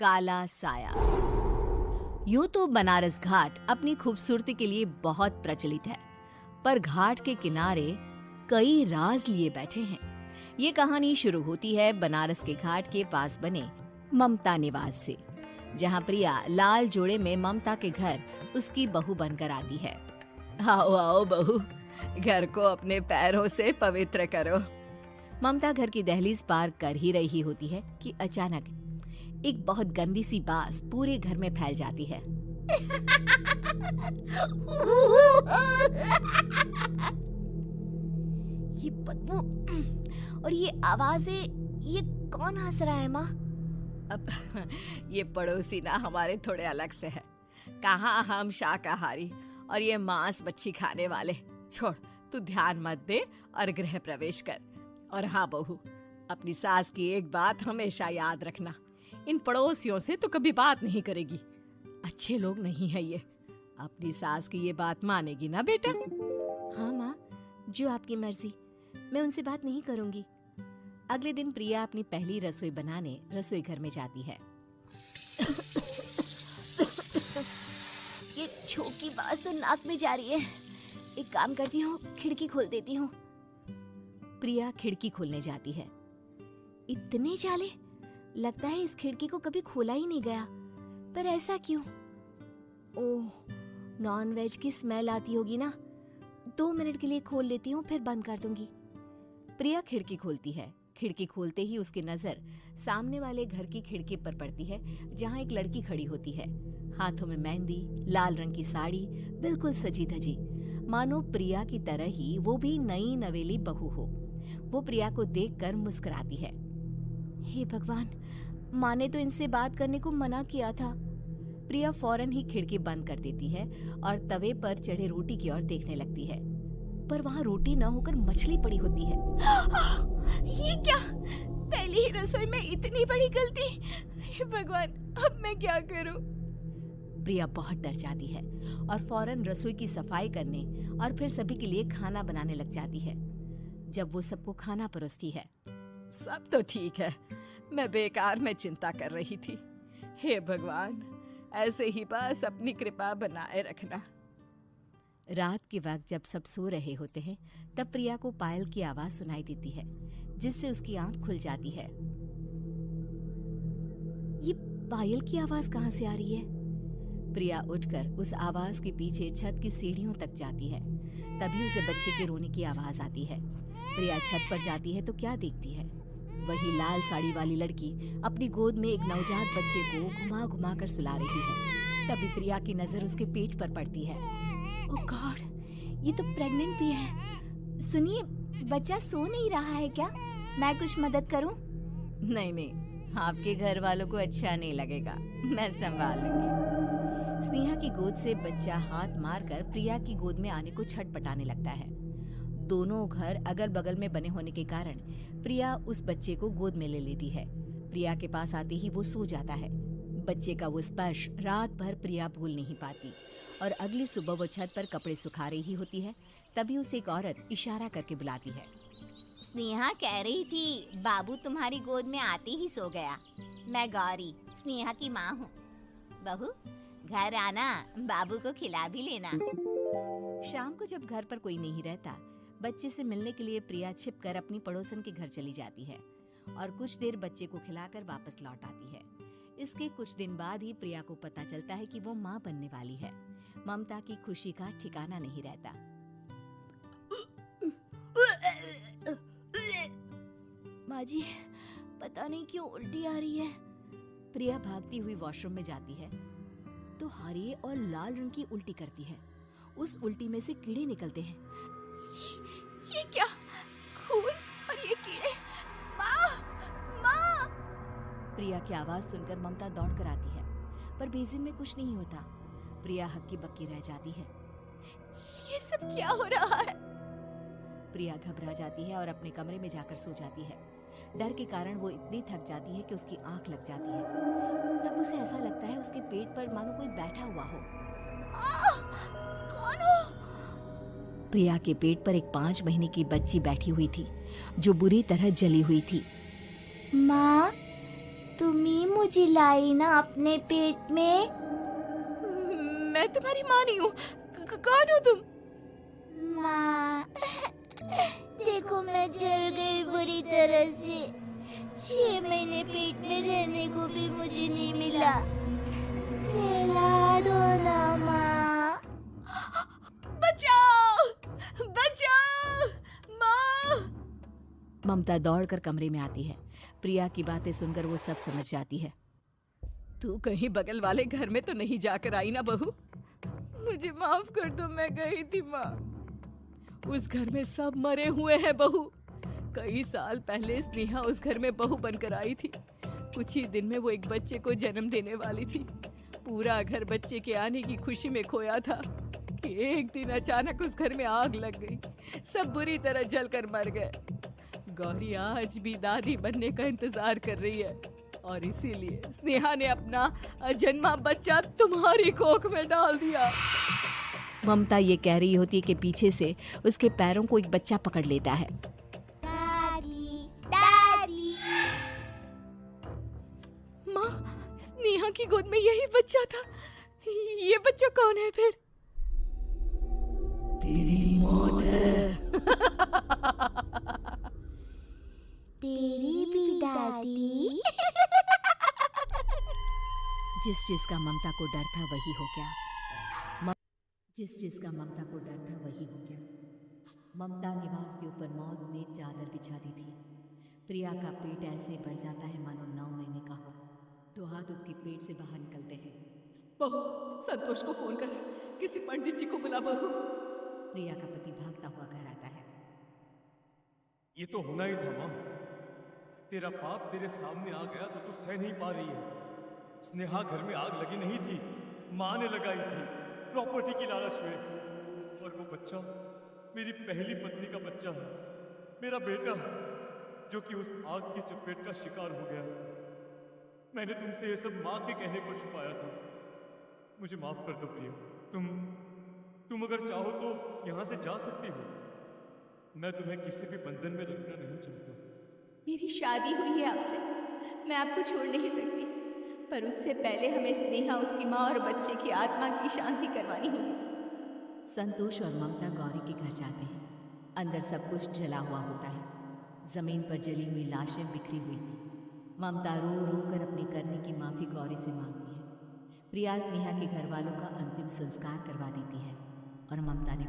काला साया। यूं तो बनारस घाट अपनी खूबसूरती के लिए बहुत प्रचलित है, पर घाट के किनारे कई राज लिए बैठे हैं। ये कहानी शुरू होती है बनारस के घाट के पास बने ममता निवास से, जहाँ प्रिया लाल जोड़े में ममता के घर उसकी बहू बनकर आती है। आओ आओ बहू, घर को अपने पैरों से पवित्र करो। ममता घर की दहलीज पार कर ही रही होती है कि अचानक एक बहुत गंदी सी बास पूरे घर में फैल जाती है। ये बदबू और ये आवाजें, ये कौन हंस रहा है माँ? अब ये पड़ोसी ना हमारे थोड़े अलग से है। कहाँ हम शाकाहारी और ये मांस मच्छी खाने वाले। छोड़, तू ध्यान मत दे और गृह प्रवेश कर। और हाँ बहू, अपनी सास की एक बात हमेशा याद रखना, इन पड़ोसियों से तो कभी बात नहीं करेगी। अच्छे लोग नहीं है ये। अपनी सास की ये बात मानेगी ना बेटा? हाँ माँ, जो आपकी मर्जी, मैं उनसे बात नहीं करूंगी। अगले दिन प्रिया अपनी पहली रसोई बनाने रसोई घर में जाती है। ये छोकी बात तो नाक में जा रही है। एक काम करती हूँ, खिड़की खोल देती हूँ। प्रिया खिड़की खोलने जाती है। इतने जाले, लगता है इस खिड़की को कभी खोला ही नहीं गया। पर ऐसा क्यों? ओह, नॉन वेज की स्मेल आती होगी ना। 2 मिनट के लिए खोल लेती हूँ, फिर बंद कर दूंगी। प्रिया खिड़की खोलती है। खिड़की खोलते ही उसकी नजर सामने वाले घर की खिड़की पर पड़ती है, जहाँ एक लड़की खड़ी होती है। हाथों में मेहंदी, लाल रंग की साड़ी, बिल्कुल सजी धजी, मानो प्रिया की तरह ही वो भी नई नवेली बहू हो। वो प्रिया को देखकर मुस्कुराती है। हे भगवान, माँ ने तो इनसे बात करने को मना किया था। प्रिया फौरन ही खिड़की बंद कर देती है और तवे पर चढ़े रोटी की ओर देखने लगती है, पर वहाँ रोटी न होकर मछली पड़ी होती है। ये क्या? पहली ही रसोई में इतनी बड़ी गलती। हे भगवान, अब मैं क्या करूं? प्रिया बहुत डर जाती है और फौरन रसोई की सफाई करने और फिर सभी के लिए खाना बनाने लग जाती है। जब वो सबको खाना परोसती है, सब तो ठीक है, मैं बेकार में चिंता कर रही थी। हे भगवान, ऐसे ही बस अपनी कृपा बनाए रखना। रात के वक्त जब सब सो रहे होते हैं, तब प्रिया को पायल की आवाज सुनाई देती है, जिससे उसकी आंख खुल जाती है। ये पायल की आवाज कहाँ से आ रही है? प्रिया उठकर उस आवाज के पीछे छत की सीढ़ियों तक जाती है। तभी उसे बच्चे के रोने की आवाज आती है। प्रिया छत पर जाती है तो क्या देखती है? वही लाल साड़ी वाली लड़की अपनी गोद में एक नवजात बच्चे को घुमा घुमा कर सुला रही है। तभी प्रिया की नजर उसके पेट पर पड़ती है। ओह गॉड, ये तो प्रेग्नेंट भी है। सुनिए, बच्चा सो नहीं रहा है क्या? मैं कुछ मदद करूं? नहीं नहीं, आपके घर वालों को अच्छा नहीं लगेगा, मैं संभाल लूंगी। स्नेहा की गोद से बच्चा हाथ मारकर प्रिया की गोद में आने को छटपटाने लगता है। दोनों घर अगल बगल में बने होने के कारण प्रिया उस बच्चे को गोद में ले लेती है। प्रिया के पास आते ही वो सो जाता है। बच्चे का वो स्पर्श रात भर प्रिया भूल नहीं पाती और अगली सुबह वो छत पर कपड़े सुखा रही होती है। तभी उसे एक औरत इशारा करके बुलाती है। स्नेहा कह रही थी बाबू तुम्हारी गोद में आते ही सो गया। मैं गौरी, स्नेहा की माँ हूँ। बहू, घर आना, बाबू को खिला भी लेना। शाम को जब घर पर कोई नहीं रहता, बच्चे से मिलने के लिए प्रिया छिपकर अपनी पड़ोसन के घर चली जाती है और कुछ देर बच्चे को खिलाकर वापस लौट आती है। इसके कुछ दिन बाद ही प्रिया को पता चलता है कि वो माँ बनने वाली है। ममता की खुशी का ठिकाना नहीं रहता। माँ जी, पता नहीं क्यों उल्टी आ रही है। प्रिया भागती हुई वॉशरूम में जाती है तो हरे और लाल रंग की उल्टी करती है। उस उल्टी में से कीड़े निकलते हैं। ये क्या? खून और ये कीड़े! माँ! माँ! प्रिया की आवाज सुनकर ममता दौड़ कर आती है, पर बेसिन में कुछ नहीं होता। प्रिया हक्की बक्की रह जाती है। ये सब क्या हो रहा है? प्रिया घबरा जाती है और अपने कमरे में जाकर सो जाती है। डर के कारण वो इतनी थक जाती है कि उसकी आंख लग जाती है। तब उसे ऐसा लगता है उसके पेट पर मानो कोई बैठा हुआ हो। कौन हो? प्रिया के पेट पर एक 5 महीने की बच्ची बैठी हुई थी, जो बुरी तरह जली हुई थी। माँ, तुम ही मुझे लाई ना अपने पेट में। मैं तुम्हारी माँ नहीं हूँ। कौन हो तुम? माँ, देखो मैं जल गई बुरी तरह से। 6 महीने पेट में रहने को भी मुझे नहीं मिला। सहला दो ना माँ। बचाओ! बचाओ! माँ! ममता दौड़कर कमरे में आती है। प्रिया की बातें सुनकर वो सब समझ जाती है। तू कहीं बगल वाले घर में तो नहीं जाकर आई ना बहू? मुझे माफ कर दो, मैं गई थी माँ। उस घर में सब मरे हुए हैं बहू। कई साल पहले स्नेहा उस घर में बहू बनकर आई थी। कुछ ही दिन में वो एक बच्चे को जन्म देने वाली थी। पूरा घर बच्चे के आने की खुशी में खोया था कि एक दिन अचानक उस घर में आग लग गई। सब बुरी तरह जलकर मर गए। गौरी आज भी दादी बनने का इंतजार कर रही है और इसीलिए स्नेहा ने अपना अजन्मा बच्चा तुम्हारी कोख में डाल दिया। ममता ये कह रही होती है कि पीछे से उसके पैरों को एक बच्चा पकड़ लेता है। दादी, दादी। माँ, स्नेहा की गोद में यही बच्चा था। ये बच्चा कौन है फिर? तेरी मौत है। तेरी भी दादी। जिस चीज का ममता को डर था वही हो गया। जिस चीज का ममता को डर था वही हो गया। ममता निवास के ऊपर मौत ने चादर बिछा दी थी। प्रिया का पेट ऐसे बढ़ जाता है मानो 9 महीने का हो। 2 हाथ उसके पेट से बाहर निकलते हैं। बहू, संतोष को फोन कर, किसी पंडित जी को बुला बहू। प्रिया का पति भागता हुआ घर आता है। ये तो होना ही था माँ। तेरा पाप तेरे सामने आ गया तो तू सह नहीं पा रही है। स्नेहा घर में आग लगी नहीं थी, माँ ने लगाई थी प्रॉपर्टी की लालच में। और वो बच्चा मेरी पहली पत्नी का बच्चा है, मेरा बेटा, जो कि उस आग की चपेट का शिकार हो गया था। मैंने तुमसे ये सब माँ के कहने पर छुपाया था। मुझे माफ कर दो प्रिया। तुम अगर चाहो तो यहाँ से जा सकती हो। मैं तुम्हें किसी भी बंधन में रखना नहीं चाहता। मेरी शादी हुई है आपसे, मैं आपको छोड़ नहीं सकती, पर उससे पहले हमें स्नेहा, उसकी माँ और बच्चे की आत्मा की शांति करवानी होगी। संतोष और ममता गौरी के घर जाते हैं। अंदर सब कुछ जला हुआ होता है। जमीन पर जली हुई लाशें बिखरी हुई थी। ममता रो रो कर अपने करने की माफी गौरी से मांगती है। प्रिया स्नेहा के घर वालों का अंतिम संस्कार करवा देती है और ममता ने